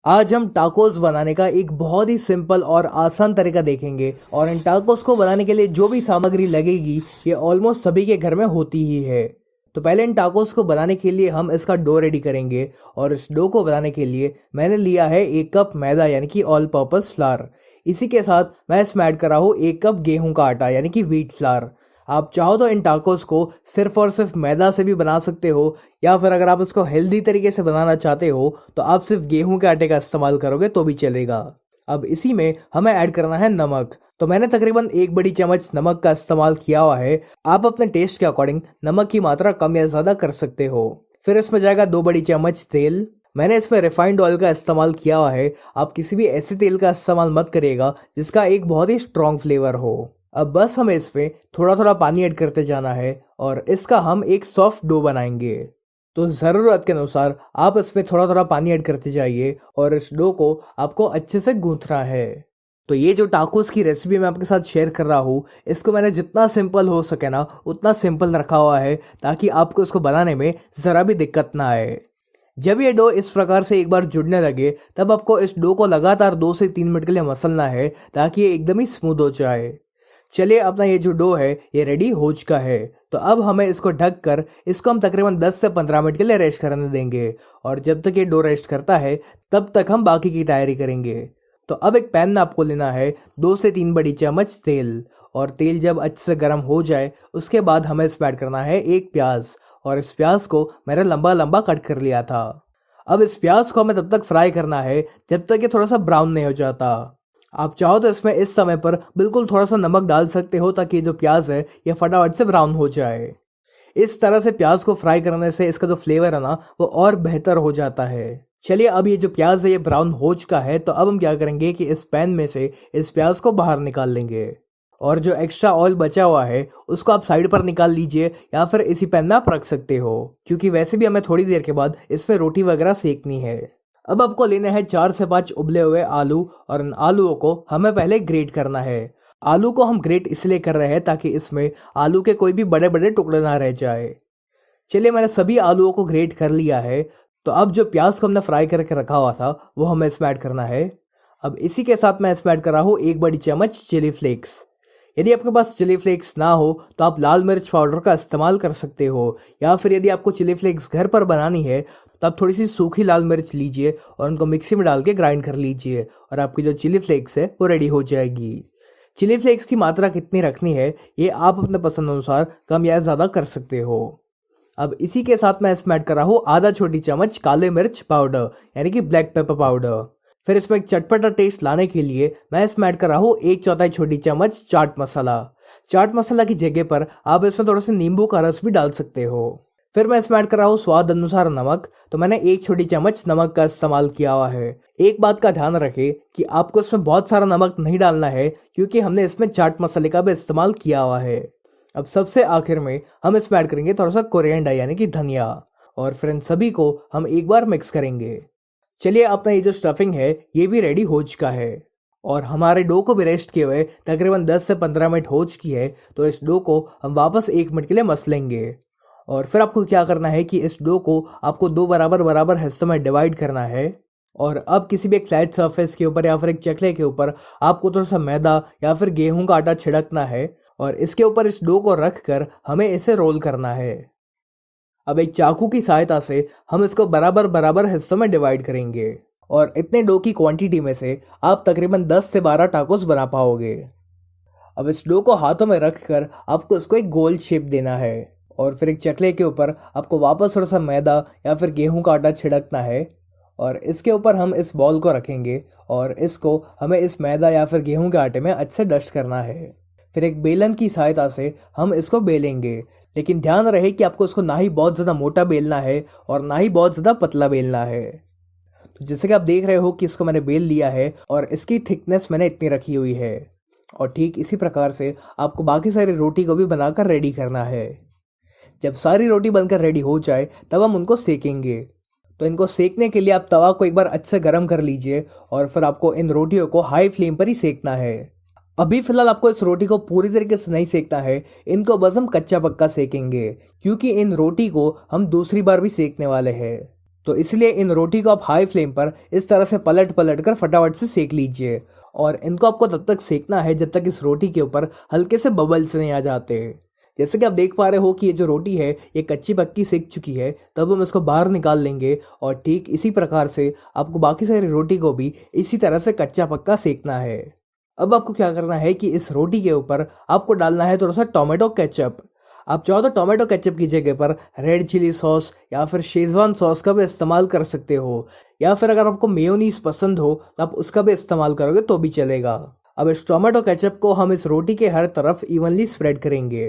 आज हम टाकोस बनाने का एक बहुत ही सिंपल और आसान तरीका देखेंगे और इन टाकोस को बनाने के लिए जो भी सामग्री लगेगी ये ऑलमोस्ट सभी के घर में होती ही है। तो पहले इन टाकोस को बनाने के लिए हम इसका डो रेडी करेंगे और इस डो को बनाने के लिए मैंने लिया है 1 कप मैदा यानी कि ऑल पर्पस फ्लावर। इसी के साथ मैं इसमें ऐड कर रहा हूँ 1 कप गेहूं का आटा यानी कि व्हीट फ्लावर। आप चाहो तो इन टाकोस को सिर्फ और सिर्फ मैदा से भी बना सकते हो, या फिर अगर आप इसको हेल्दी तरीके से बनाना चाहते हो तो आप सिर्फ गेहूं के आटे का इस्तेमाल करोगे तो भी चलेगा। अब इसी में हमें ऐड करना है नमक। तो मैंने तकरीबन 1 बड़ी चम्मच नमक का इस्तेमाल किया हुआ है। आप अपने टेस्ट के अकॉर्डिंग नमक की मात्रा कम या ज़्यादा कर सकते हो। फिर इसमें जाएगा 2 बड़ी चम्मच तेल। मैंने इसमें रिफाइंड ऑयल का इस्तेमाल किया हुआ है। आप किसी भी ऐसे तेल का इस्तेमाल मत करिएगा जिसका एक बहुत ही स्ट्रॉन्ग फ्लेवर हो। अब बस हमें इसमें थोड़ा थोड़ा पानी ऐड करते जाना है और इसका हम एक सॉफ्ट डो बनाएंगे। तो ज़रूरत के अनुसार आप इसमें थोड़ा थोड़ा पानी ऐड करते जाइए और इस डो को आपको अच्छे से गूंथना है। तो ये जो टाकोस की रेसिपी मैं आपके साथ शेयर कर रहा हूँ, इसको मैंने जितना सिंपल हो सके ना उतना सिंपल रखा हुआ है ताकि आपको इसको बनाने में ज़रा भी दिक्कत ना आए। जब ये डो इस प्रकार से एक बार जुड़ने लगे तब आपको इस डो को लगातार 2 से 3 मिनट के लिए मसलना है ताकि ये एकदम ही स्मूथ हो जाए। चलिए, अपना ये जो डो है ये रेडी हो चुका है। तो अब हमें इसको ढक कर इसको हम तकरीबन 10 से 15 मिनट के लिए रेस्ट करने देंगे और जब तक ये डो रेस्ट करता है तब तक हम बाकी की तैयारी करेंगे। तो अब एक पैन में आपको लेना है 2 से 3 बड़ी चम्मच तेल और तेल जब अच्छे से गर्म हो जाए उसके बाद हमें इसमें ऐड करना है 1 प्याज और इस प्याज को मैंने लंबा लंबा कट कर लिया था। अब इस प्याज को हमें तब तक फ्राई करना है जब तक ये थोड़ा सा ब्राउन नहीं हो जाता। आप चाहो तो इसमें इस समय पर बिल्कुल थोड़ा सा नमक डाल सकते हो ताकि जो प्याज है ये फटाफट से ब्राउन हो जाए। इस तरह से प्याज को फ्राई करने से इसका जो फ्लेवर है ना वो और बेहतर हो जाता है। चलिए, अब ये जो प्याज है ये ब्राउन हो चुका है। तो अब हम क्या करेंगे कि इस पैन में से इस प्याज को बाहर निकाल लेंगे और जो एक्स्ट्रा ऑयल बचा हुआ है उसको आप साइड पर निकाल लीजिए या फिर इसी पैन में आप रख सकते हो, क्योंकि वैसे भी हमें थोड़ी देर के बाद इसमें रोटी वगैरह सेकनी है। अब आपको लेने हैं 4 से 5 उबले हुए आलू और इन आलूओं को हमें पहले ग्रेट करना है। आलू को हम ग्रेट इसलिए कर रहे हैं ताकि इसमें आलू के कोई भी बड़े बड़े टुकड़े ना रह जाए। चलिए, मैंने सभी आलूओं को ग्रेट कर लिया है। तो अब जो प्याज को हमने फ्राई करके रखा हुआ था वो हमें इसमें ऐड करना है। अब इसी के साथ मैं इसमें ऐड कर रहा हूँ 1 बड़ी चम्मच चिली फ्लेक्स। यदि आपके पास चिली फ्लेक्स ना हो तो आप लाल मिर्च पाउडर का इस्तेमाल कर सकते हो, या फिर यदि आपको चिली फ्लेक्स घर पर बनानी है तो आप थोड़ी सी सूखी लाल मिर्च लीजिए और उनको मिक्सी में डाल के ग्राइंड कर लीजिए और आपकी जो चिली फ्लेक्स है वो रेडी हो जाएगी। चिली फ्लेक्स की मात्रा कितनी रखनी है ये आप अपने पसंद अनुसार कम या ज़्यादा कर सकते हो। अब इसी के साथ मैं इसमें ऐड कर रहा हूँ आधा छोटी चम्मच काले मिर्च पाउडर यानी कि ब्लैक पेपर पाउडर। फिर इसमें एक चटपटा टेस्ट लाने के लिए मैं इसमें ऐड कर रहा हूँ 1/4 छोटी चम्मच चाट मसाला। चाट मसाला की जगह पर आप इसमें थोड़ा सा नींबू का रस भी डाल सकते हो। फिर मैं इसमें ऐड कर रहा हूँ स्वाद अनुसार नमक। तो मैंने 1 छोटी चम्मच नमक का इस्तेमाल किया हुआ है। एक बात का ध्यान रखें कि आपको इसमें बहुत सारा नमक नहीं डालना है, क्योंकि हमने इसमें चाट मसाले का भी इस्तेमाल किया हुआ है। अब सबसे आखिर में हम इसमें ऐड करेंगे थोड़ा सा कोरिएंडर यानी कि धनिया और फिर इन सभी को हम एक बार मिक्स करेंगे। चलिए, अपना ये जो स्टफिंग है ये भी रेडी हो चुका है और हमारे डो को भी रेस्ट किए हुए तकरीबन 10 से 15 मिनट हो चुकी है। तो इस डो को हम वापस 1 मिनट के लिए मस लेंगे और फिर आपको क्या करना है कि इस डो को आपको 2 बराबर बराबर हिस्सों में डिवाइड करना है। और अब किसी भी एक फ्लैट सरफेस के ऊपर या फिर एक चकले के ऊपर आपको थोड़ा सा मैदा या फिर गेहूं का आटा छिड़कना है और इसके ऊपर इस डो को रख कर हमें इसे रोल करना है। अब एक चाकू की सहायता से हम इसको बराबर बराबर हिस्सों में डिवाइड करेंगे और इतने डो की क्वांटिटी में से आप तकरीबन 10 से 12 टाकोस बना पाओगे। अब इस डो को हाथों में रख कर आपको इसको एक गोल शेप देना है और फिर एक चकले के ऊपर आपको वापस थोड़ा सा मैदा या फिर गेहूं का आटा छिड़कना है और इसके ऊपर हम इस बॉल को रखेंगे और इसको हमें इस मैदा या फिर गेहूं के आटे में अच्छे से डस्ट करना है। फिर एक बेलन की सहायता से हम इसको बेलेंगे, लेकिन ध्यान रहे कि आपको इसको ना ही बहुत ज़्यादा मोटा बेलना है और ना ही बहुत ज़्यादा पतला बेलना है। तो जैसे कि आप देख रहे हो कि इसको मैंने बेल लिया है और इसकी थिकनेस मैंने इतनी रखी हुई है और ठीक इसी प्रकार से आपको बाकी सारी रोटी को भी बनाकर रेडी करना है। जब सारी रोटी बनकर रेडी हो जाए तब हम उनको सेकेंगे। तो इनको सेकने के लिए आप तवा को एक बार अच्छे से गर्म कर लीजिए और फिर आपको इन रोटियों को हाई फ्लेम पर ही सेकना है। अभी फिलहाल आपको इस रोटी को पूरी तरीके से नहीं सेकना है, इनको बस हम कच्चा पक्का सेकेंगे, क्योंकि इन रोटी को हम दूसरी बार भी सेकने वाले हैं। तो इसलिए इन रोटी को आप हाई फ्लेम पर इस तरह से पलट पलट कर फटाफट से सेक लीजिए। और इनको आपको तब तक सेकना है जब तक इस रोटी के ऊपर हल्के से बबल्स नहीं आ जाते। जैसे कि आप देख पा रहे हो कि ये जो रोटी है ये कच्ची पक्की सेक चुकी है, तब हम इसको बाहर निकाल लेंगे। और ठीक इसी प्रकार से आपको बाकी सारी रोटी को भी इसी तरह से कच्चा पक्का सेकना है। अब आपको क्या करना है कि इस रोटी के ऊपर आपको डालना है थोड़ा सा टोमेटो केचप। आप चाहो तो टोमेटो केचप की जगह पर रेड चिली सॉस या फिर शेजवान सॉस का भी इस्तेमाल कर सकते हो, या फिर अगर आपको मेयोनीज पसंद हो तो आप उसका भी इस्तेमाल करोगे तो भी चलेगा। अब इस टोमेटो केचप को हम इस रोटी के हर तरफ इवनली स्प्रेड करेंगे।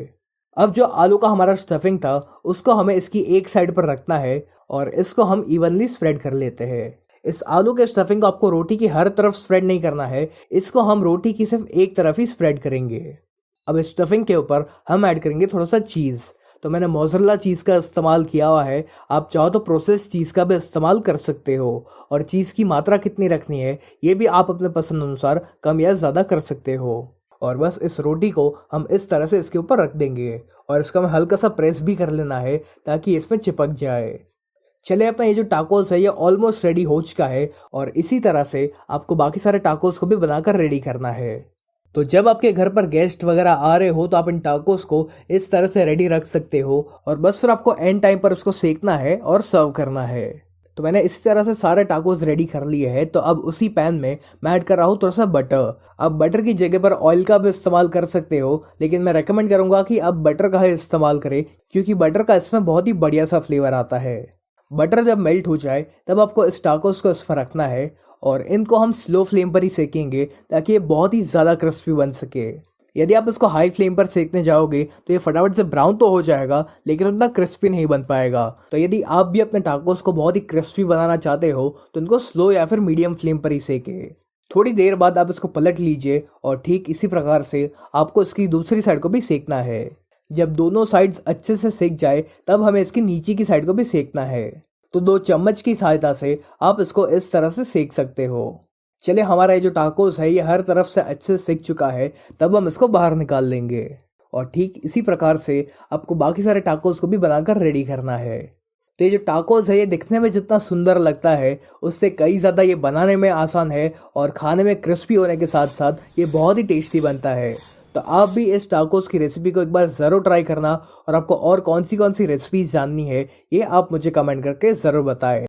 अब जो आलू का हमारा स्टफिंग था उसको हमें इसकी एक साइड पर रखना है और इसको हम इवनली स्प्रेड कर लेते हैं। इस आलू के स्टफिंग को आपको रोटी की हर तरफ स्प्रेड नहीं करना है, इसको हम रोटी की सिर्फ एक तरफ ही स्प्रेड करेंगे। अब इस स्टफिंग के ऊपर हम ऐड करेंगे थोड़ा सा चीज़। तो मैंने मोज़रेला चीज़ का इस्तेमाल किया हुआ है, आप चाहो तो प्रोसेस चीज़ का भी इस्तेमाल कर सकते हो। और चीज़ की मात्रा कितनी रखनी है ये भी आप अपने पसंद अनुसार कम या ज़्यादा कर सकते हो। और बस इस रोटी को हम इस तरह से इसके ऊपर रख देंगे और इसका हमें हल्का सा प्रेस भी कर लेना है ताकि इसमें चिपक जाए। चलिए, अपना ये जो टाकोस है ये ऑलमोस्ट रेडी हो चुका है और इसी तरह से आपको बाकी सारे टाकोस को भी बनाकर रेडी करना है। तो जब आपके घर पर गेस्ट वगैरह आ रहे हो तो आप इन टाकोस को इस तरह से रेडी रख सकते हो और बस फिर आपको एंड टाइम पर उसको सेकना है और सर्व करना है। तो मैंने इसी तरह से सारे टाकोस रेडी कर लिए हैं। तो अब उसी पैन में मैं ऐड कर रहा हूँ थोड़ा सा बटर। अब बटर की जगह पर ऑयल का भी इस्तेमाल कर सकते हो, लेकिन मैं रेकमेंड करूँगा कि आप बटर का ही इस्तेमाल करें क्योंकि बटर का इसमें बहुत ही बढ़िया सा फ्लेवर आता है। बटर जब मेल्ट हो जाए तब आपको इस टाकोस को इसमें रखना है और इनको हम स्लो फ्लेम पर ही सेकेंगे ताकि ये बहुत ही ज़्यादा क्रिस्पी बन सके। यदि आप इसको हाई फ्लेम पर सेकने जाओगे तो ये फटाफट से ब्राउन तो हो जाएगा लेकिन उतना क्रिस्पी नहीं बन पाएगा। तो यदि आप भी अपने टाकोस को बहुत ही क्रिस्पी बनाना चाहते हो तो इनको स्लो या फिर मीडियम फ्लेम पर ही सेके। थोड़ी देर बाद आप इसको पलट लीजिए और ठीक इसी प्रकार से आपको इसकी दूसरी साइड को भी सेकना है। जब दोनों साइड्स अच्छे से सेक जाए तब हमें इसकी नीचे की साइड को भी सेकना है। तो 2 चम्मच की सहायता से आप इसको इस तरह से सेक सकते हो। चलिए, हमारा ये जो टाकोस है ये हर तरफ से अच्छे से सेक चुका है, तब हम इसको बाहर निकाल लेंगे। और ठीक इसी प्रकार से आपको बाकी सारे टाकोस को भी बनाकर रेडी करना है। तो ये जो टाकोस है ये दिखने में जितना सुंदर लगता है उससे कई ज़्यादा ये बनाने में आसान है और खाने में क्रिस्पी होने के साथ साथ ये बहुत ही टेस्टी बनता है। तो आप भी इस टाकोस की रेसिपी को एक बार ज़रूर ट्राई करना और आपको और कौन सी रेसिपीज जाननी है ये आप मुझे कमेंट करके ज़रूर बताएं।